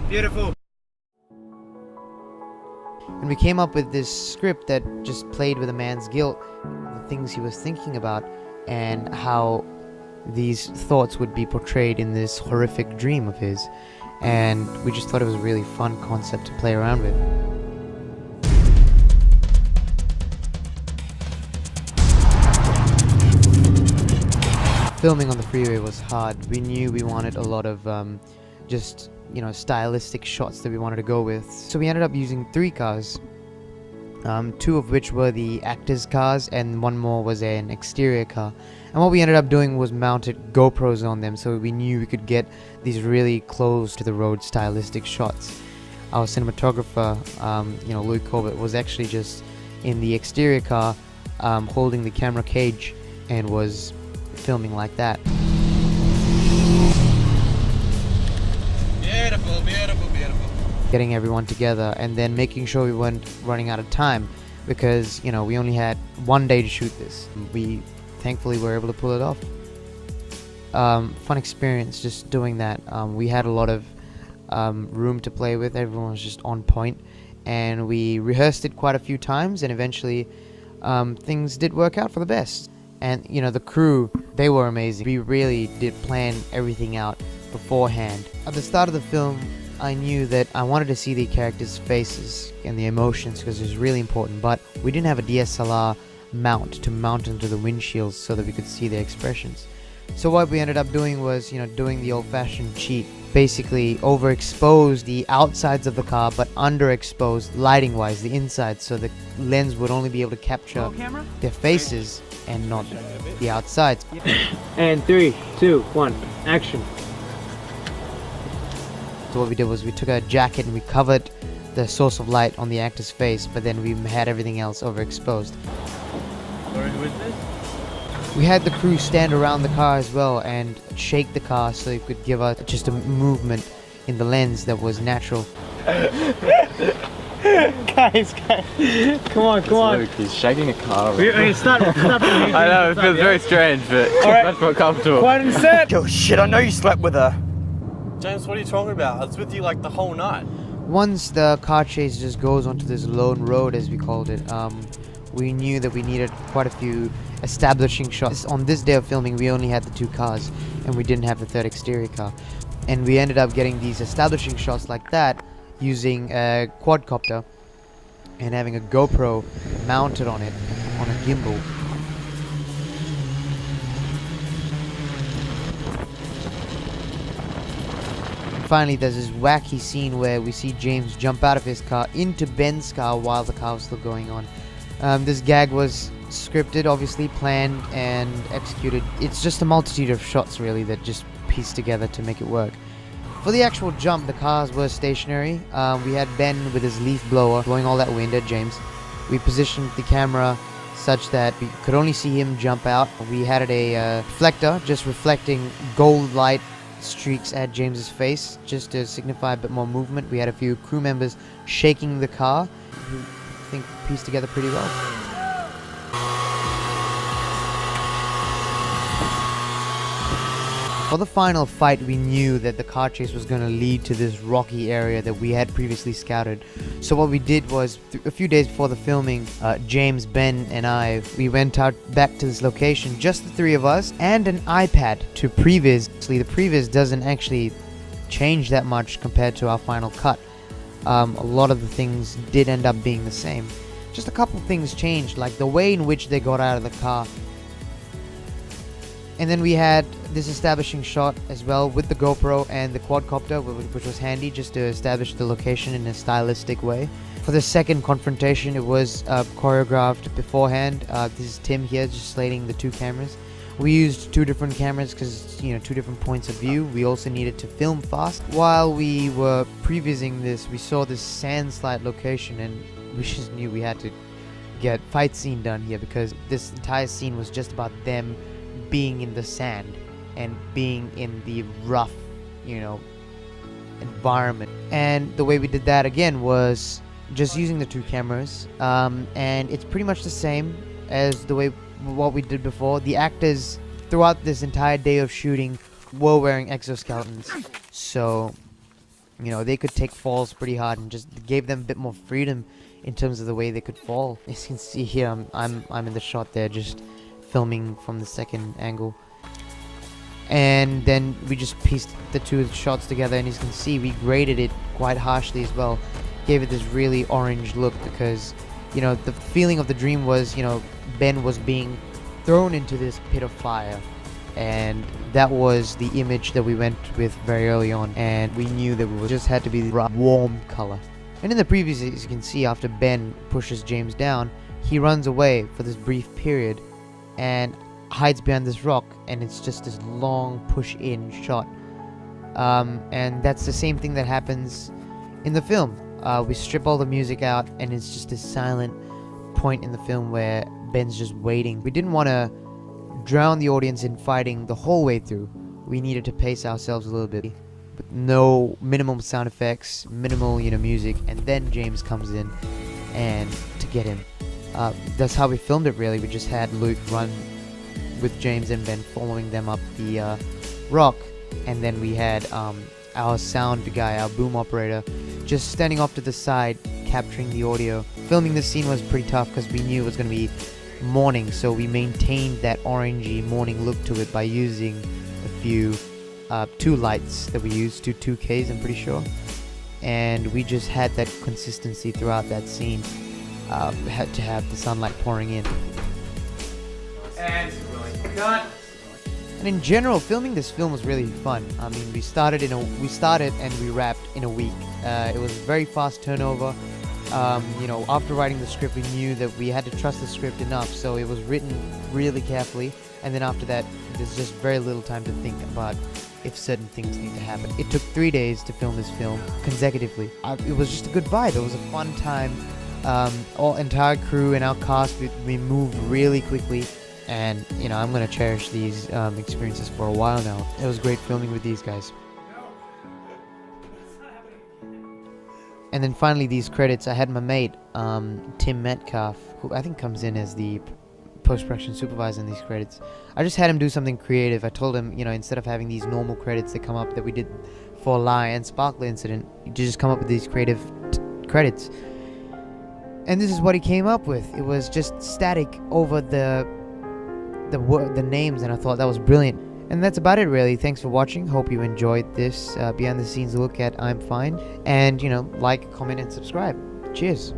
Beautiful. And we came up with this script that just played with a man's guilt, the things he was thinking about, and how these thoughts would be portrayed in this horrific dream of his. And we just thought it was a really fun concept to play around with. Filming on the freeway was hard. We knew we wanted a lot of just, stylistic shots that we wanted to go with. So we ended up using 3 cars, 2 of which were the actors' cars, and 1 more was an exterior car. And what we ended up doing was mounted GoPros on them, so we knew we could get these really close to the road stylistic shots. Our cinematographer, Louis Corbett, was actually just in the exterior car, holding the camera cage, and was filming like that. Beautiful, beautiful, beautiful. Getting everyone together and then making sure we weren't running out of time, because we only had 1 day to shoot this. We thankfully were able to pull it off. Fun experience just doing that. We had a lot of room to play with. Everyone was just on point, and we rehearsed it quite a few times, and eventually things did work out for the best. And the crew, they were amazing. We really did plan everything out beforehand. At the start of the film, I knew that I wanted to see the characters' faces and the emotions, because it was really important, but we didn't have a DSLR mount to mount into the windshields so that we could see their expressions. So what we ended up doing was, doing the old-fashioned cheat. Basically overexpose the outsides of the car, but underexpose lighting-wise the inside, so the lens would only be able to capture their faces and not the outsides. And 3, 2, 1, action. So what we did was we took a jacket and we covered the source of light on the actor's face, but then we had everything else overexposed. Sorry, who is this? We had the crew stand around the car as well and shake the car so it could give us just a movement in the lens that was natural. Guys, come on. Luke, he's shaking a car. Stop. I know, it feels very strange, but much more comfortable. Quiet and set. Yo, shit, I know you slept with her. James, what are you talking about? I was with you like the whole night. Once the car chase just goes onto this lone road, as we called it, we knew that we needed quite a few establishing shots. On this day of filming, we only had the 2 cars, and we didn't have the 3rd exterior car. And we ended up getting these establishing shots like that using a quadcopter and having a GoPro mounted on it on a gimbal. Finally, there's this wacky scene where we see James jump out of his car into Ben's car while the car was still going on. This gag was scripted, obviously planned and executed. It's just a multitude of shots really that just pieced together to make it work. For the actual jump, the cars were stationary. We had Ben with his leaf blower blowing all that wind at James. We positioned the camera such that we could only see him jump out. We had a reflector just reflecting gold light streaks at James's face just to signify a bit more movement. We had a few crew members shaking the car, who I think pieced together pretty well. For the final fight, we knew that the car chase was going to lead to this rocky area that we had previously scouted. So what we did was, a few days before the filming, James, Ben, and I, we went out back to this location, just the 3 of us, and an iPad to previs. The previs doesn't actually change that much compared to our final cut. A lot of the things did end up being the same. Just a couple things changed, like the way in which they got out of the car. And then we had this establishing shot as well with the GoPro and the quadcopter, which was handy just to establish the location in a stylistic way. For the second confrontation, it was choreographed beforehand. This is Tim here, just slating the 2 cameras. We used 2 different cameras because, 2 different points of view. We also needed to film fast. While we were prevising this, we saw this sandslide location, and we just knew we had to get fight scene done here, because this entire scene was just about them being in the sand and being in the rough, environment. And the way we did that again was just using the 2 cameras, and it's pretty much the same as what we did before. The actors throughout this entire day of shooting were wearing exoskeletons, so You know, they could take falls pretty hard and just gave them a bit more freedom in terms of the way they could fall. As you can see here, I'm in the shot there, just filming from the second angle. And then we just pieced the two shots together, and as you can see, we graded it quite harshly as well. Gave it this really orange look because, you know, the feeling of the dream was, you know, Ben was being thrown into this pit of fire. And that was the image that we went with very early on, and we knew that we just had to be the warm color. And in the previews, as you can see, after Ben pushes James down, he runs away for this brief period and hides behind this rock, and it's just this long push-in shot. And that's the same thing that happens in the film. We strip all the music out, and it's just a silent point in the film where Ben's just waiting. We didn't want to drown the audience in fighting the whole way through. We needed to pace ourselves a little bit with no minimum sound effects, minimal, you know, music, and then James comes in and to get him. That's how we filmed it, really. We just had Luke run with James and Ben following them up the rock, and then we had our sound guy, our boom operator, just standing off to the side capturing the audio. Filming this scene was pretty tough because we knew it was going to be morning, so we maintained that orangey morning look to it by using a few two lights that we used, two 2Ks, I'm pretty sure, and we just had that consistency throughout that scene. Had to have the sunlight pouring in. And cut. And in general, filming this film was really fun. I mean, we started and we wrapped in a week. It was very fast turnover. You know, after writing the script, we knew that we had to trust the script enough, so it was written really carefully, and then after that, there's just very little time to think about if certain things need to happen. It took 3 days to film this film consecutively. It was just a good vibe. It was a fun time. Our entire crew and our cast, we moved really quickly, and, you know, I'm going to cherish these experiences for a while now. It was great filming with these guys. And then finally, these credits, I had my mate, Tim Metcalf, who I think comes in as the post-production supervisor in these credits. I just had him do something creative. I told him, you know, instead of having these normal credits that come up that we did for Lie and Sparkler Incident, you just come up with these creative credits. And this is what he came up with. It was just static over the names, and I thought that was brilliant. And that's about it, really. Thanks for watching. Hope you enjoyed this behind the scenes look at I'm Fine. And, you know, like, comment, and subscribe. Cheers.